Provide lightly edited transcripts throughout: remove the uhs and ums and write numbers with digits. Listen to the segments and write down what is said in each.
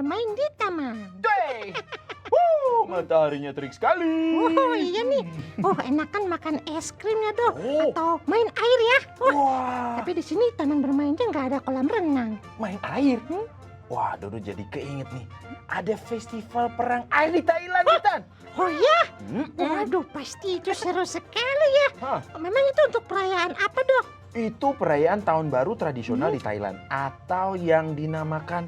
bermain di taman. Dey! Mataharinya terik sekali. Oh iya nih. Oh enakan makan es krimnya dong. Oh. Atau main air ya. Wah, Tapi di sini taman bermainnya nggak ada kolam renang. main air. Wah, Dodo jadi keinget nih. Ada festival perang air di Thailand, Bitan. Oh iya? Mm-mm. Waduh pasti itu seru sekali ya. Hah, Memang itu untuk perayaan apa dok? itu perayaan tahun baru tradisional di Thailand atau yang dinamakan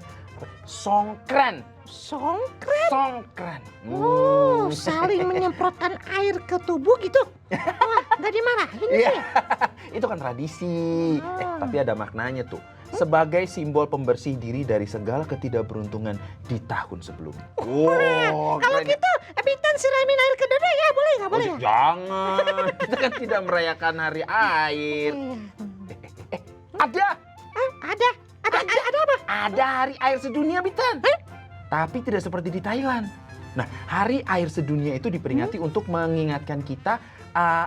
Songkran. Songkran. Songkran. Oh, saling menyemprotkan air ke tubuh gitu. Wah, nggak dimarahin Iya, sih. itu kan tradisi. Ah. Tapi ada maknanya tuh. Sebagai simbol pembersih diri dari segala ketidakberuntungan di tahun sebelumnya. Wow, Kalau keren ya. gitu, Bitan siramin air ke Dodo ya, boleh nggak? Boleh Oh, ya? jangan, kita kan tidak merayakan hari air. Iya. Ada, Ada apa? ada hari air sedunia, Bitan. Tapi tidak seperti di Thailand. Nah, hari air sedunia itu diperingati untuk mengingatkan kita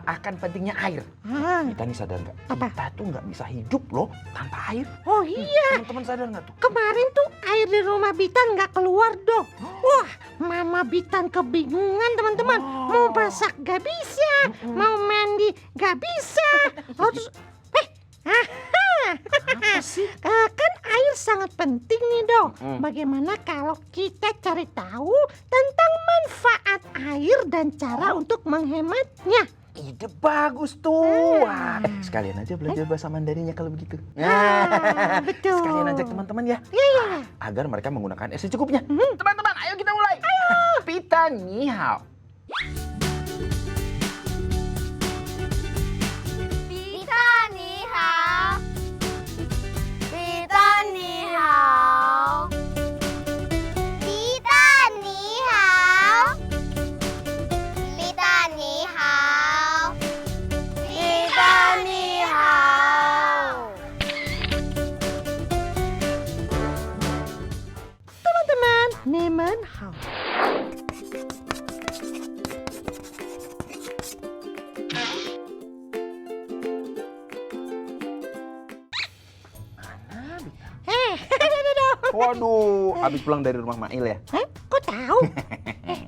akan pentingnya air. Ah, Kita nih sadar nggak? Apa? Kita tuh nggak bisa hidup loh tanpa air. oh iya, Teman-teman sadar nggak tuh? kemarin tuh air di rumah Bitan nggak keluar dong. Wah, Mama Bitan kebingungan teman-teman. Mau masak nggak bisa, mau mandi nggak bisa. Terus, Apa sih? kan air sangat penting nih dong. Mm-mm. Bagaimana kalau kita cari tahu tentang manfaat air dan cara untuk menghematnya? Ide bagus tuh. Ah. Wah, sekalian aja belajar bahasa Mandarinnya kalau begitu. Betul. Sekalian ajak teman-teman ya. Iya. Agar mereka menggunakan air secukupnya. Teman-teman, ayo kita mulai. Ayo. Pita ni hao. Pita ni hao. Pita ni hao. Pita ni hao. Pita ni hao. Pita ni hao. Teman-teman, nemen hao. Dodo. Waduh, habis pulang dari rumah Mail ya? Hah? Kok tahu?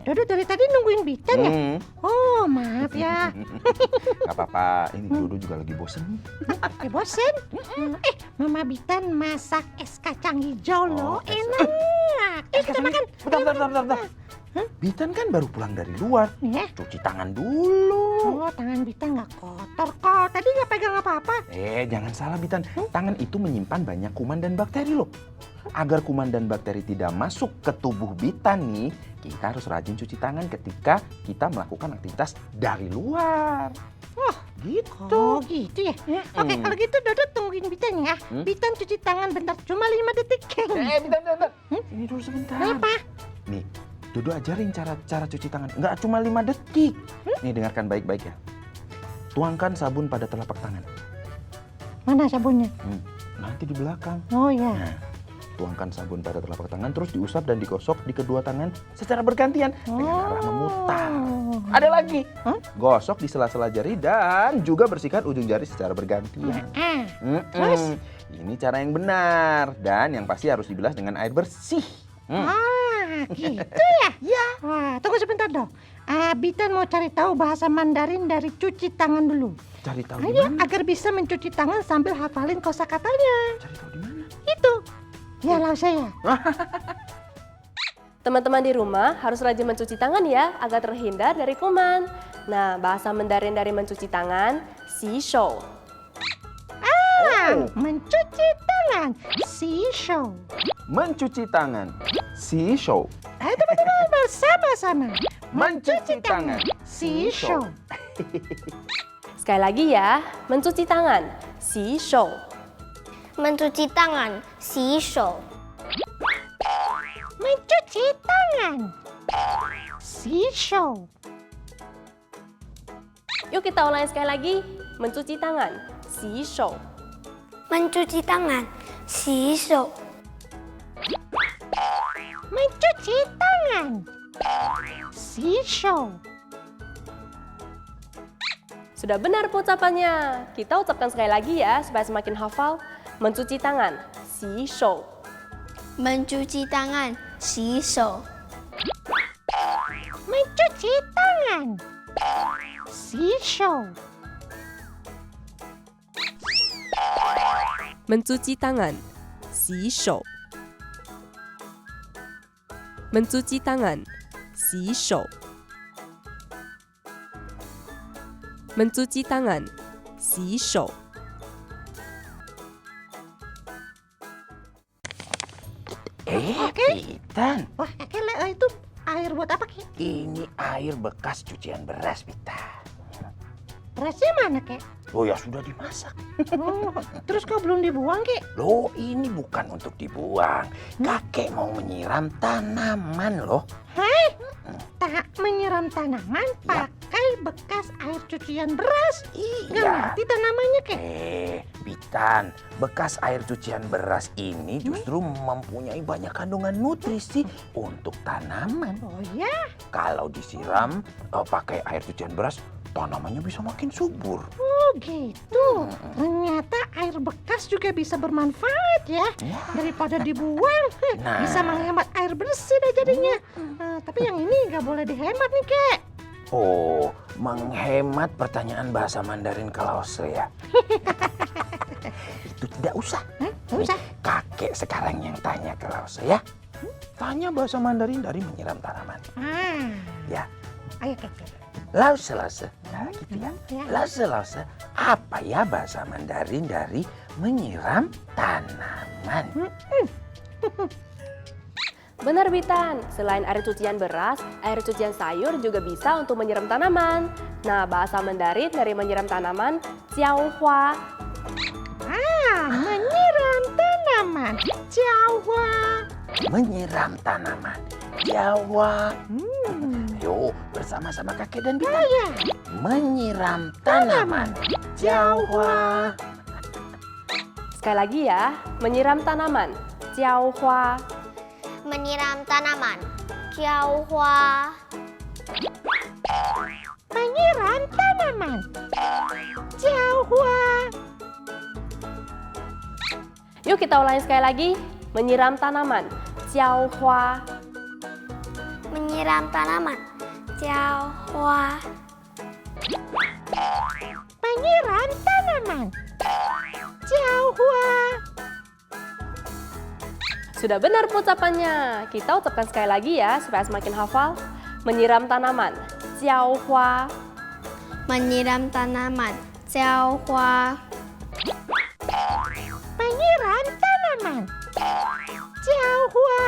Dodo dari tadi nungguin Bitan ya? Oh, maaf ya. Gak apa-apa, ini Dodo juga lagi bosen nih. Bosen? Mama Bitan masak es kacang hijau loh. Oh, es- Enak. Kita makan. Bentar. Bitan kan baru pulang dari luar. Ya. Cuci tangan dulu. Oh, tangan Bitan nggak kotor kok. Tadi nggak pegang apa-apa. Jangan salah Bitan. Tangan itu menyimpan banyak kuman dan bakteri loh. Agar kuman dan bakteri tidak masuk ke tubuh Bitan nih, kita harus rajin cuci tangan ketika kita melakukan aktivitas dari luar. Oh, Gitu. Oh, gitu ya. Oke, kalau gitu Dodo tungguin Bitan ya. Bitan cuci tangan bentar, cuma 5 detik. Bentar. Ini dulu sebentar. Kenapa? Nih, Dodo ajarin cara cuci tangan. Nggak cuma 5 detik. Nih, dengarkan baik-baik ya. Tuangkan sabun pada telapak tangan. Mana sabunnya? Nanti di belakang. Oh ya. Nah, tuangkan sabun pada telapak tangan, terus diusap dan digosok di kedua tangan secara bergantian dengan arah memutar. Ada lagi. Gosok di sela-sela jari dan juga bersihkan ujung jari secara bergantian. Terus? Ini cara yang benar dan yang pasti harus dibilas dengan air bersih. Gitu ya? Ya. Wah, tunggu sebentar dong. Bitan mau cari tahu bahasa Mandarin dari cuci tangan dulu. Cari tahu di Ayo, mana? agar bisa mencuci tangan sambil hafalin kosakatanya. Cari tahu di mana? Itu. Ya, lah saya. Teman-teman di rumah harus rajin mencuci tangan ya, agar terhindar dari kuman. Nah, bahasa Mandarin dari mencuci tangan, si shou. Mencuci tangan. Sishou. Mencuci tangan. Si show. Ayo teman-teman bersama-sama. Mencuci tangan. Sishou. Sekali lagi ya, mencuci tangan, si shou. Mencuci tangan. 洗手. Mencuci tangan. Sishou. Yuk kita ulangi sekali lagi, mencuci tangan, si shou. Mencuci tangan. 洗手. Mencuci tangan. Sishou. Sudah benar ucapannya. Kita ucapkan sekali lagi ya, supaya semakin hafal. Mencuci tangan, si shou. Mencuci tangan. 洗手。 mencuci tangan. Sisyo. mencuci tangan, 洗手。mencuci tangan, 洗手。mencuci tangan, 洗手。 Bitan, Wah, itu air buat apa, Kek? ini air bekas cucian beras, Bitan. Berasnya mana, Kek? Oh ya sudah dimasak. Oh, terus kok belum dibuang, Kek? Loh, ini bukan untuk dibuang. Kakek mau menyiram tanaman loh. Hai, tak menyiram tanaman Ya. pakai bekas air cucian beras. Nggak Iya. ngerti tanamannya, Kek. Bitan, bekas air cucian beras ini justru mempunyai banyak kandungan nutrisi untuk tanaman. Oh ya, Kalau disiram pakai air cucian beras, tanamannya bisa makin subur. oh gitu. Ternyata air bekas juga bisa bermanfaat ya. Ya. Daripada dibuang, Nah. bisa menghemat air bersih deh jadinya. Tapi yang ini nggak boleh dihemat nih, Kek. Oh, menghemat pertanyaan bahasa Mandarin ke Lause ya? Itu tidak usah. Nggak usah. Kakek sekarang yang tanya ke Lause ya. Tanya bahasa Mandarin dari menyiram tanaman. Ya, Ayo, Kek. Lause, Lause. Nah, gitu ya. Ya. Lause, Lause. Apa ya bahasa Mandarin dari menyiram tanaman? Benar, Bitan. Selain air cucian beras, air cucian sayur juga bisa untuk menyiram tanaman. Nah, bahasa Mandarin dari menyiram tanaman, 浇花。 Menyiram tanaman. Jawa. Menyiram tanaman. Jawa. Yuk, bersama-sama kakek dan Bitan. Ya. Menyiram tanaman. Jawa. Sekali lagi ya, menyiram tanaman, 浇花。 Menyiram tanaman. 浇花。 Menyiram tanaman. Jawa. Yuk kita ulangi sekali lagi, menyiram tanaman, 浇花。 Menyiram tanaman. 浇花。 Menyiram tanaman. Jawa. Sudah benar ucapannya. Kita ucapkan sekali lagi ya supaya semakin hafal. Menyiram tanaman, 浇花。 Menyiram tanaman. 浇花。 Menyiram tanaman. Jawa.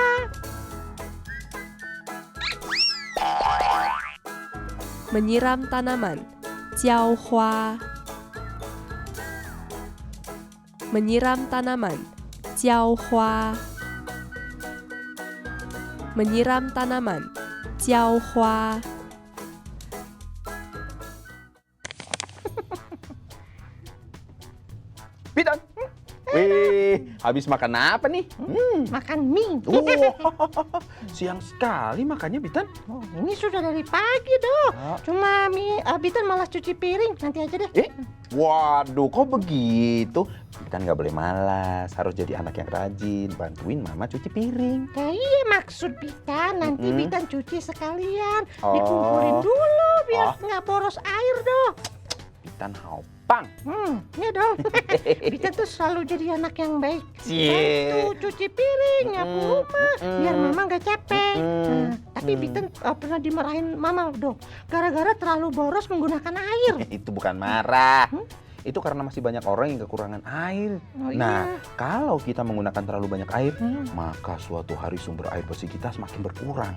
menyiram tanaman, 浇花。menyiram tanaman, 浇花。menyiram tanaman, 浇花。 Bitan. Wih, habis makan apa nih? Makan mie. Siang sekali makannya, Bitan. Oh, ini sudah dari pagi, Dok. Cuma mie Bitan malas cuci piring. Nanti aja deh. Waduh, kok begitu? Bitan nggak boleh malas, harus jadi anak yang rajin, bantuin mama cuci piring. Iya, maksud Bitan. Nanti Bitan cuci sekalian. Oh. Dikumpulin dulu biar nggak boros air, Dok. Bitan haupang. Iya dong. Bitan tuh selalu jadi anak yang baik. Cie. Bantu cuci piring, nyapu rumah, biar mama nggak capek. Nah, tapi Bitan pernah dimarahin mama, Dok. Gara-gara terlalu boros menggunakan air. Itu bukan marah. Itu karena masih banyak orang yang kekurangan air. Oh, Nah, iya. kalau kita menggunakan terlalu banyak air, maka suatu hari sumber air bersih kita semakin berkurang.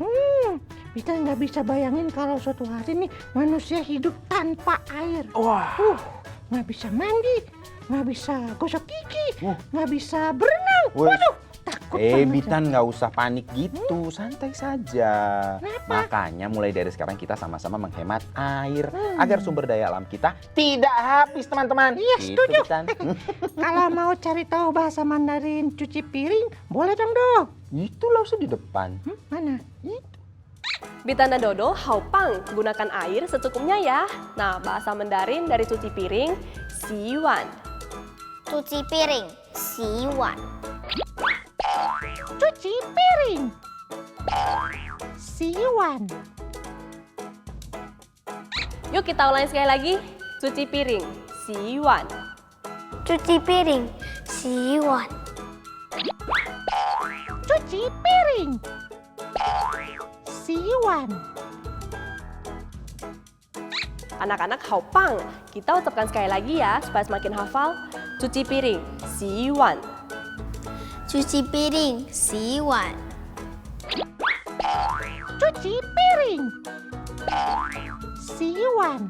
Bitan nggak bisa bayangin kalau suatu hari nih manusia hidup tanpa air. Wah, Nggak bisa mandi, nggak bisa gosok gigi, nggak bisa berenang. Wes. Waduh, takut banget. Bitan nggak usah panik gitu, santai saja. Kenapa? Makanya mulai dari sekarang kita sama-sama menghemat air agar sumber daya alam kita tidak habis, teman-teman. Iya, Gitu, setuju. Bitan. Kalau mau cari tahu bahasa Mandarin cuci piring, boleh dong, Dok. Itu langsung di depan. Mana? Bitan dan Dodo, haupang, gunakan air secukupnya ya. Nah, bahasa Mandarin dari cuci piring, 洗碗。 Cuci piring. 洗碗。 Cuci piring. Siwan. Yuk kita ulangi sekali lagi. Cuci piring, siwan. cuci piring, 洗碗 Cuci piring. Siwan. Anak-anak haupang, kita ucapkan sekali lagi ya supaya semakin hafal. Cuci piring, siwan. cuci piring, 洗碗 Cuci piring. Siwan.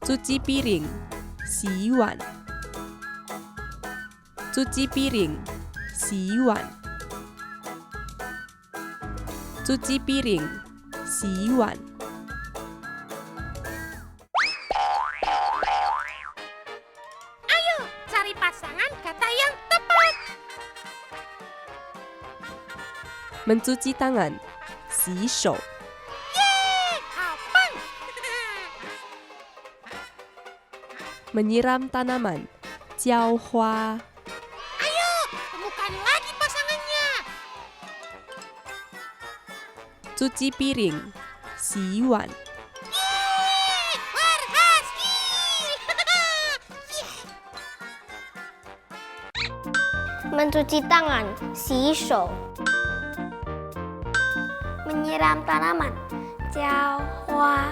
cuci piring, 洗碗，cuci piring, 洗碗，cuci piring, 洗碗。Ayo, cari pasangan kata yang tepat. mencuci tangan, 洗手， Hafal. menyiram tanaman, 浇花， Ayo, temukan lagi pasangannya. cuci piring, 洗碗， Berhasil. mencuci tangan, 洗手 menyiram tanaman, 浇花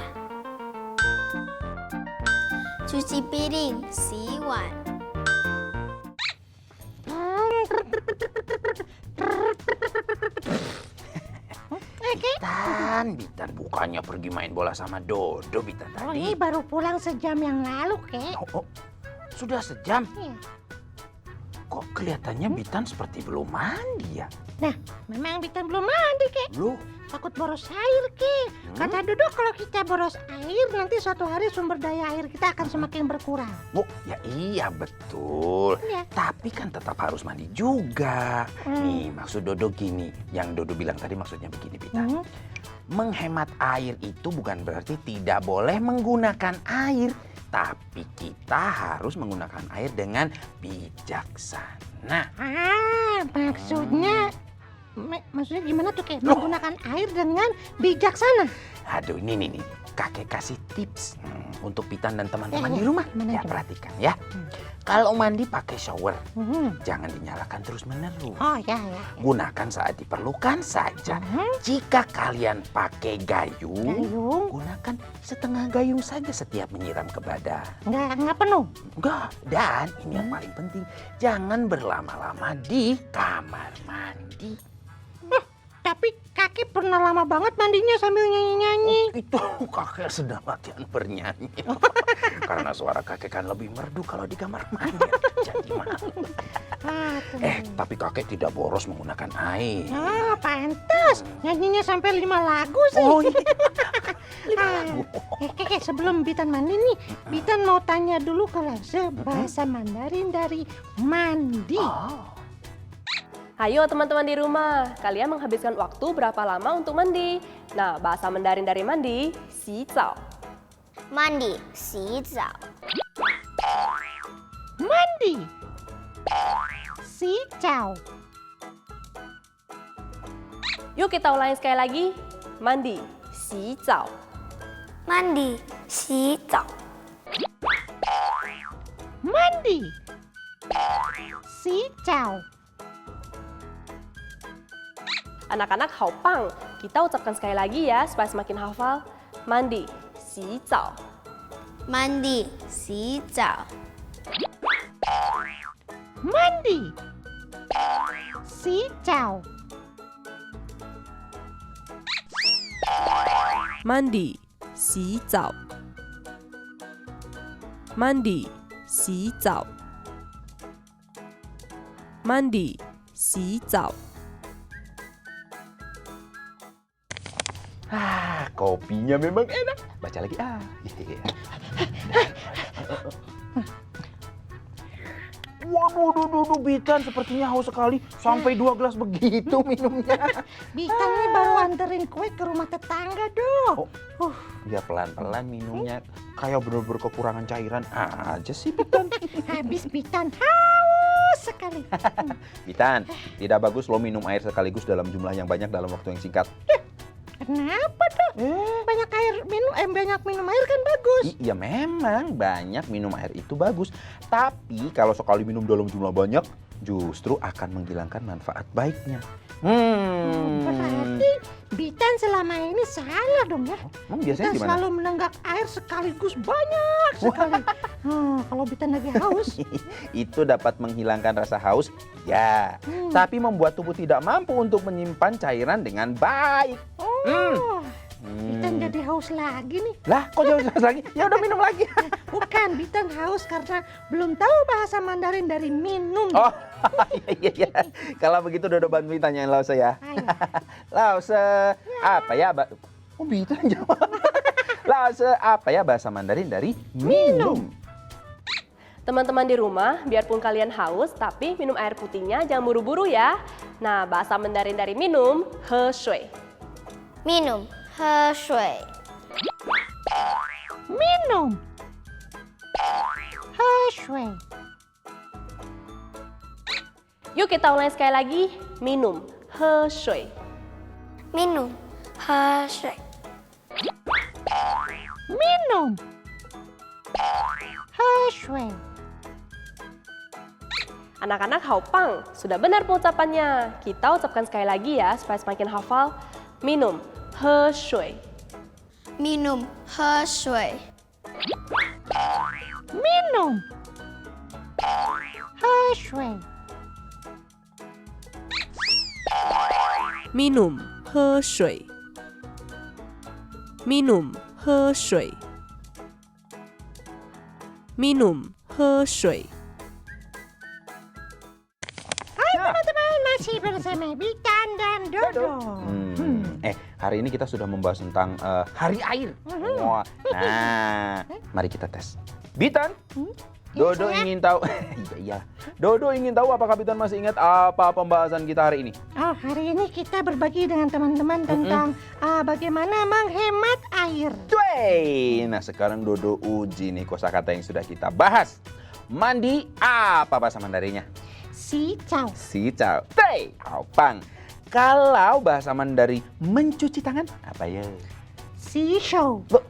cuci piring, 洗碗 Bitan bukannya pergi main bola sama Dodo, Bitan Oh, tadi. ini baru pulang sejam yang lalu, Kek. Oh, sudah sejam. Iya. Kok kelihatannya Bitan seperti belum mandi ya? Nah, memang Bitan belum mandi, Kek. Loh, Takut boros air, Kek. Kata Dodo kalau kita boros air, nanti suatu hari sumber daya air kita akan semakin berkurang. oh ya iya betul. Iya. Tapi kan tetap harus mandi juga. Nih maksud Dodo gini, yang Dodo bilang tadi maksudnya begini, Bitan. Hmm. Menghemat air itu bukan berarti tidak boleh menggunakan air. Tapi kita harus menggunakan air dengan bijaksana. Maksudnya... maksudnya gimana tuh, Kek? Menggunakan air dengan bijaksana. Aduh, ini nih. Kakek kasih tips untuk Bitan dan teman-teman Ya, di rumah. gimana Ya, coba? perhatikan ya. Kalau mandi pakai shower, Hmm. jangan dinyalakan terus-menerus. Oh, ya, ya. Gunakan saat diperlukan saja. Jika kalian pakai gayung, Gayung? gunakan setengah gayung saja setiap menyiram ke badan. Nggak penuh. Enggak, dan ini yang paling penting, jangan berlama-lama di kamar mandi. Tapi kakek pernah lama banget mandinya sambil nyanyi-nyanyi. Itu kakek sedang latihan bernyanyi. Karena suara kakek kan lebih merdu kalau di kamar mandi. Jadi malu. Tapi kakek tidak boros menggunakan air. Oh, pantas. Nyanyinya sampai 5 lagu sih. Oh iya. Kek, sebelum Bitan mandi nih, Bitan mau tanya dulu kalau bahasa Mandarin dari mandi. Oh. Ayo teman-teman di rumah, kalian menghabiskan waktu berapa lama untuk mandi? Nah, bahasa Mandarin dari mandi, 洗澡。 mandi, 洗澡 Mandi. Sicau. Yuk kita ulangi sekali lagi. Mandi, 洗澡。 mandi, 洗澡 Mandi. Sicau. Anak-anak haupang, kita ucapkan sekali lagi ya supaya semakin hafal. Mandi, 洗澡。 mandi, 洗澡 Mandi. Sicau. mandi，洗澡，mandi，洗澡，mandi，洗澡。 Kopinya memang enak. Baca lagi. Waduh, Bitan sepertinya haus sekali. Sampai 2 gelas begitu minumnya. Bitan nih baru anterin kue ke rumah tetangga, Dok. Biar pelan-pelan minumnya. Kayak bener-bener kekurangan cairan aja sih, Bitan. Habis Bitan haus haus sekali. Bitan, tidak bagus lo minum air sekaligus dalam jumlah yang banyak dalam waktu yang singkat. Kenapa dong? Banyak minum air kan bagus. Iya memang banyak minum air itu bagus. Tapi kalau sekali minum dalam jumlah banyak, justru akan menghilangkan manfaat baiknya. Berarti Bitan selama ini salah dong ya. Emang biasanya Kita gimana? selalu menenggak air sekaligus banyak sekali. Kalau Bitan lagi haus, Itu dapat menghilangkan rasa haus, ya. Tapi membuat tubuh tidak mampu untuk menyimpan cairan dengan baik. Bitan jadi haus lagi nih. Lah, kok jauh lagi? Ya udah minum lagi. Bukan, Bitan haus karena belum tahu bahasa Mandarin dari minum. Oh, iya. Kalau begitu Dodo bantuin tanyain Lause ya. Ayo. Lause, apa ya? Oh, Bitan jawab. Lause, apa ya bahasa Mandarin dari minum? Teman-teman di rumah, biarpun kalian haus, tapi minum air putihnya jangan buru-buru ya. Nah, bahasa Mandarin dari minum, he shui. minum, 喝水 Minum. Shui. Yuk kita ulangi sekali lagi, minum, he shui. minum, 喝水 Minum. Shui. Anak-anak Haopang, sudah benar pengucapannya. Kita ucapkan sekali lagi ya, supaya semakin hafal. Minum, he shui. minum, 喝水 Minum. Shui. minum, 喝水。minum, 喝水。minum, 喝水。 Hai teman-teman, masih bersama Bitan dan Dodo. Hari ini kita sudah membahas tentang hari air. Wah, nah, mari kita tes. Bitan, Dodo saya. ingin tahu. Iya. Dodo ingin tahu apakah Bitan masih ingat apa pembahasan kita hari ini? Oh, hari ini kita berbagi dengan teman-teman tentang bagaimana menghemat air. Cuy. Nah, sekarang Dodo uji nih kosakata yang sudah kita bahas. Mandi, apa bahasa Mandarinnya? Si Cao. Si Cao. Tei, Haopang. Kalau bahasa Mandarin mencuci tangan, apa ya? Si Shou. Loh.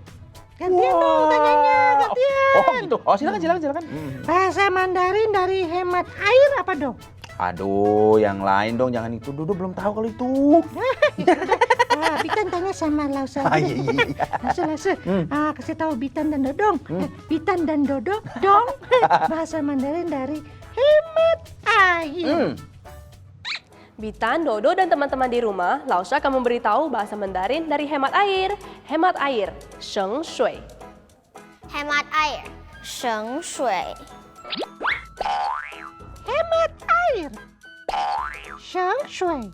Gantian dong tanyanya, gantian. Oh gitu. Oh silakan. Bahasa Mandarin dari hemat air apa dong? Aduh, yang lain dong, jangan itu. Dodo belum tahu kalau itu. Bitan tanya sama Lause. Iya. Lause. Kasih tahu Bitan dan Dodong. Bitan dan Dodo dong. Bahasa Mandarin dari hemat air. Bitan, Dodo, dan teman-teman di rumah, Lausha akan memberitahu bahasa Mandarin dari hemat air. Hemat air, sheng shui. hemat air, 省水 Hemat air. Sheng Shui.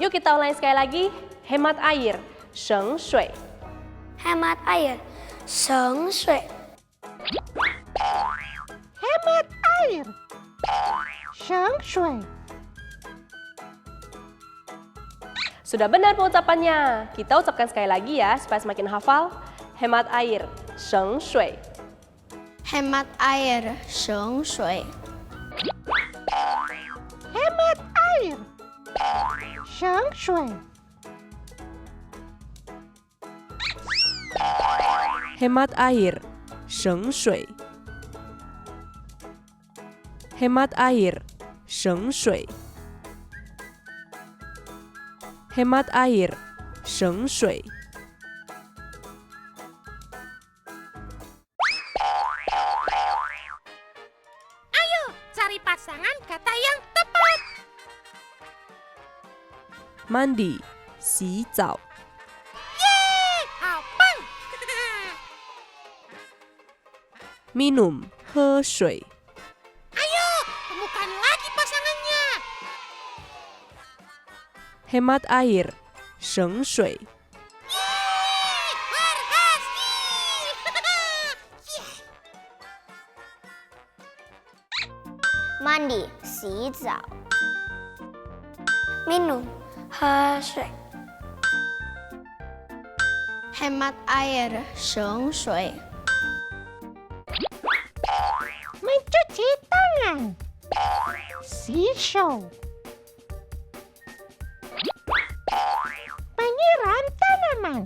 Yuk kita ulangi sekali lagi, hemat air, sheng shui. hemat air, 省水 Hemat air. Sheng Shui. Sudah benar pengucapannya. Kita ucapkan sekali lagi ya, supaya semakin hafal. Hemat air, sheng shui. hemat air, 省水 Hemat air. Sheng Shui. hemat air, 省水。hemat air, 省水。hemat air, 省水。 Cari pasangan kata yang tepat. mandi, 洗澡。 Apang. minum, 喝水。 Ayo, temukan lagi pasangannya. hemat air, 省水。 mandi, 洗澡 minum, 喝水 hemat air, 省水 Mencuci tangan. seashore. Menyiram tanaman.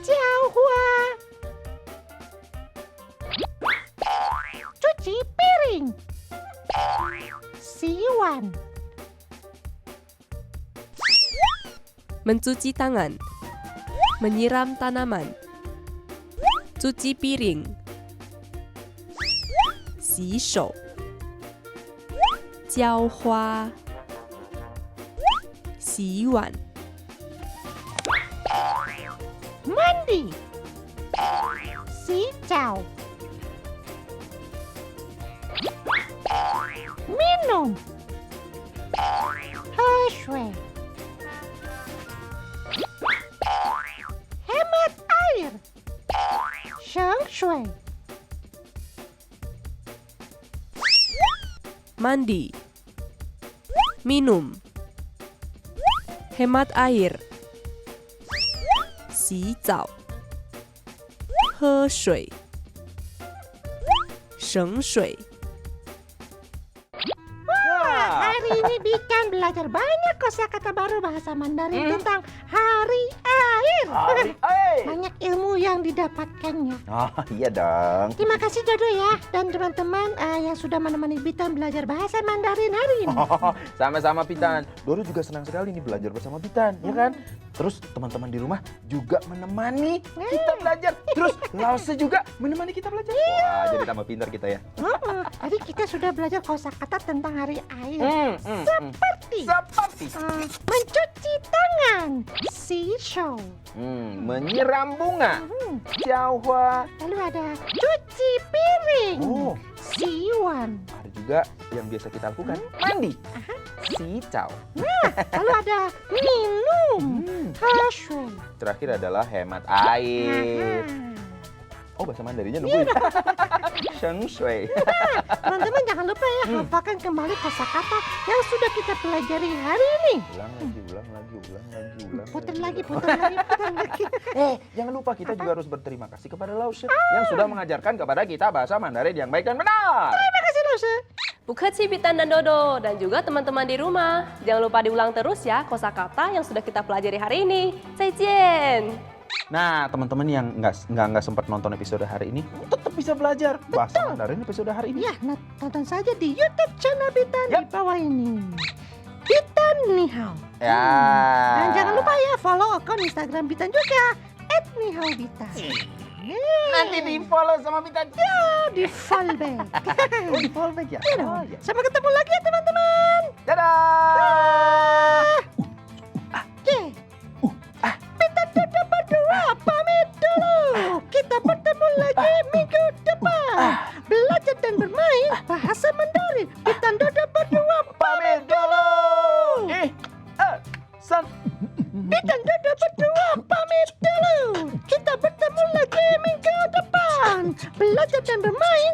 Jiaohua. Cuci piring. Siwan. Mencuci tangan. Menyiram tanaman. Cuci piring. 洗手。浇花。洗碗。 Mandi. Sijau. Minum. Heshui. Hemat air. Sheng shui. Mandi. Minum. Hemat air. 洗澡。喝水。省水。 Hari ini Bikan belajar banyak kosakata baru bahasa Mandarin tentang hari air. Hari air. Banyak ilmu yang didapatkannya. Oh iya dong. Terima kasih Dodo ya dan teman-teman yang sudah menemani Bitan belajar bahasa Mandarin hari ini. Oh, sama-sama Pitan. Dodo juga senang sekali nih belajar bersama Pitan, ya kan? Terus teman-teman di rumah juga menemani kita belajar. Terus Lause juga menemani kita belajar. Wah, jadi tambah pintar kita ya. Tadi kita sudah belajar kosakata tentang hari air. Seperti mencuci tangan, seashore. Menyiram bunga, Jiaohua. Lalu ada cuci piring, Oh, siwan. ada juga yang biasa kita lakukan, mandi, sicau. Lalu ada minum, heshui. Terakhir adalah hemat air. Oh, bahasa Mandarinnya nungguin. Sheng shui. Teman-teman jangan lupa ya, hafalkan kembali kosakata yang sudah kita pelajari hari ini. Ulang lagi. Putar lagi. Jangan lupa kita juga harus berterima kasih kepada Lause yang sudah mengajarkan kepada kita bahasa Mandarin yang baik dan benar. Terima kasih Lause. Bukeci, Bitan, dan Dodo, dan juga teman-teman di rumah. Jangan lupa diulang terus ya kosakata yang sudah kita pelajari hari ini. Zaijian! Nah, teman-teman yang nggak sempat nonton episode hari ini, tetap bisa belajar bahasa Mandarin episode hari ini. Ya, tonton saja di YouTube channel Bitan di Yap. bawah ini. Bitan Nihao. Ya. Dan jangan lupa ya follow akun Instagram Bitan juga @nihaobitan. Nanti di follow sama Pitan. Di fallback. Oh, di follow back ya. Iya dong. Oh, ya. Sampai ketemu lagi ya teman-teman. Dadah. Bitan Dodo berdua pamit dulu. Kita bertemu lagi minggu depan. Belajar dan bermain bahasa Mandarin. Bitan Dodo berdua Pamit dulu. Bitan Dodo berdua pamit dulu. Kita bertemu lagi minggu depan. Belajar dan bermain